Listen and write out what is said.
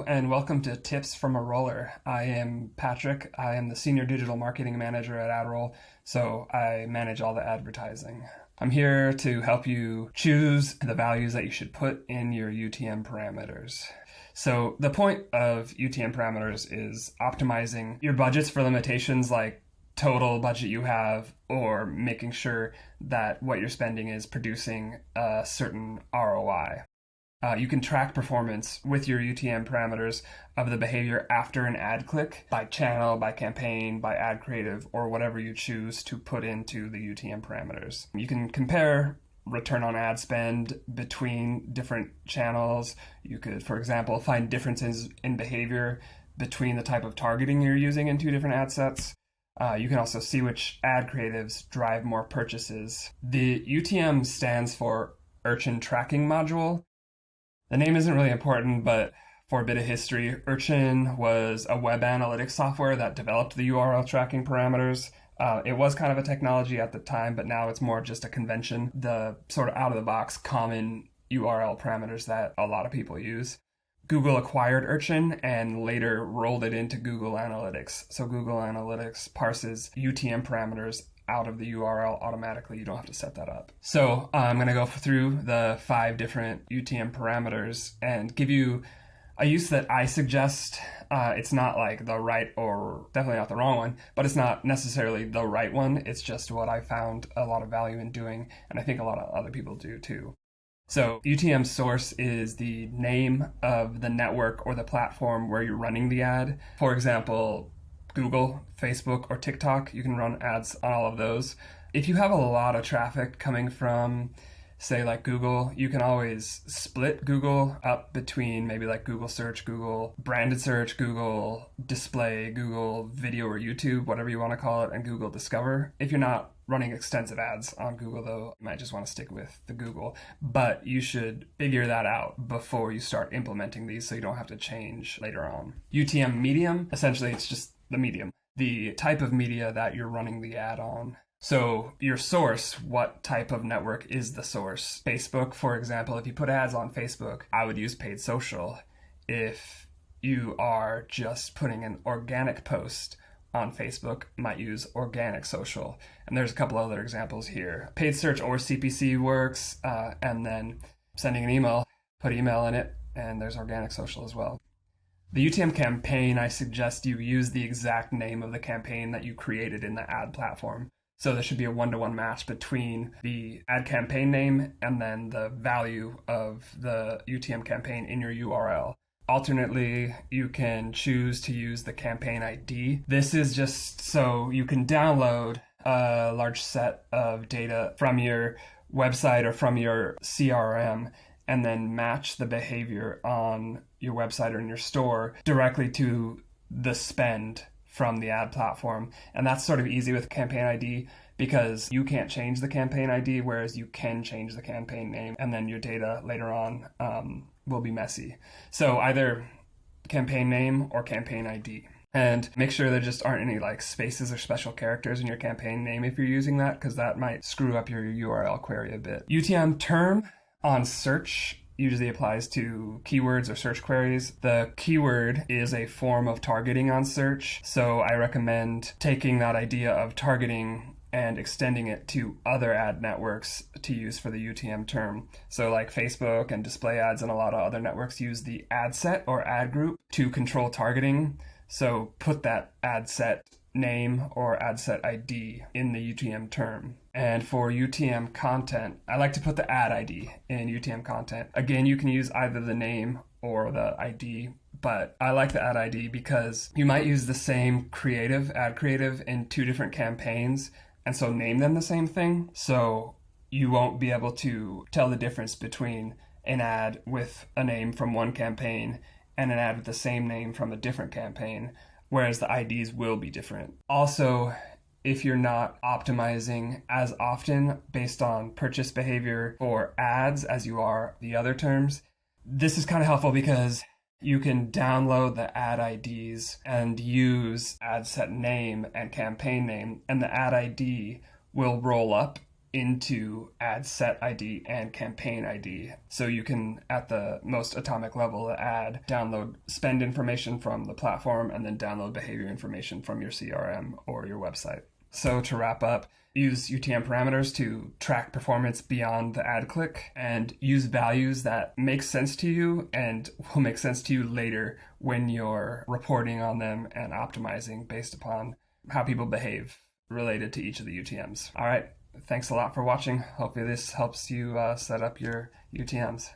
Hello and welcome to Tips from a Roller. I am Patrick. I am the Senior Digital Marketing Manager at AdRoll, so I manage all the advertising. I'm here to help you choose the values that you should put in your UTM parameters. So the point of UTM parameters is optimizing your budgets for limitations like total budget you have, or making sure that what you're spending is producing a certain ROI. You can track performance with your UTM parameters of the behavior after an ad click by channel, by campaign, by ad creative, or whatever you choose to put into the UTM parameters. You can compare return on ad spend between different channels. You could, for example, find differences in behavior between the type of targeting you're using in two different ad sets. You can also see which ad creatives drive more purchases. The UTM stands for Urchin Tracking Module. The name isn't really important, but for a bit of history, Urchin was a web analytics software that developed the URL tracking parameters. It was kind of a technology at the time, but now it's more just a convention, the sort of out-of-the-box common URL parameters that a lot of people use. Google acquired Urchin and later rolled it into Google Analytics. So Google Analytics parses UTM parameters out of the URL automatically. You don't have to set that up. So I'm going to go through the 5 different UTM parameters and give you a use that I suggest. It's not like the right or definitely not the wrong one, but it's not necessarily the right one. It's just what I found a lot of value in doing, and I think a lot of other people do too. So UTM Source is the name of the network or the platform where you're running the ad. For example, Google, Facebook, or TikTok, you can run ads on all of those. If you have a lot of traffic coming from, say, like Google, you can always split Google up between maybe like Google Search, Google Branded Search, Google Display, Google Video or YouTube, whatever you want to call it, and Google Discover. If you're not running extensive ads on Google, though, you might just want to stick with the Google. But you should figure that out before you start implementing these so you don't have to change later on. UTM Medium, essentially it's just the medium, the type of media that you're running the ad on. So your source, what type of network is the source? Facebook, for example, if you put ads on Facebook, I would use paid social. If you are just putting an organic post on Facebook, might use organic social. And there's a couple other examples here. Paid search or CPC works, and then sending an email, put email in it, and there's organic social as well. The UTM campaign, I suggest you use the exact name of the campaign that you created in the ad platform. So there should be a one-to-one match between the ad campaign name and then the value of the UTM campaign in your URL. Alternately, you can choose to use the campaign ID. This is just so you can download a large set of data from your website or from your CRM and then match the behavior on your website or in your store directly to the spend from the ad platform. And that's sort of easy with campaign ID because you can't change the campaign ID, whereas you can change the campaign name, and then your data later on will be messy. So either campaign name or campaign ID. And make sure there just aren't any like spaces or special characters in your campaign name if you're using that, because that might screw up your URL query a bit. UTM term on search usually applies to keywords or search queries. The keyword is a form of targeting on search, so I recommend taking that idea of targeting and extending it to other ad networks to use for the UTM term. So like Facebook and display ads and a lot of other networks use the ad set or ad group to control targeting. So put that ad set name or ad set ID in the UTM term. And for UTM content, I like to put the ad ID in UTM content. Again, you can use either the name or the ID, but I like the ad ID because you might use the same ad creative in 2 different campaigns, and so name them the same thing. So you won't be able to tell the difference between an ad with a name from one campaign and an ad with the same name from a different campaign, whereas the IDs will be different. Also, if you're not optimizing as often based on purchase behavior for ads as you are the other terms, this is kind of helpful because you can download the ad IDs and use ad set name and campaign name, and the ad ID will roll up into ad set ID and campaign ID. So you can, at the most atomic level of the ad, download spend information from the platform and then download behavior information from your CRM or your website. So to wrap up, use UTM parameters to track performance beyond the ad click, and use values that make sense to you and will make sense to you later when you're reporting on them and optimizing based upon how people behave related to each of the UTMs. All right. Thanks a lot for watching. Hopefully this helps you set up your UTMs.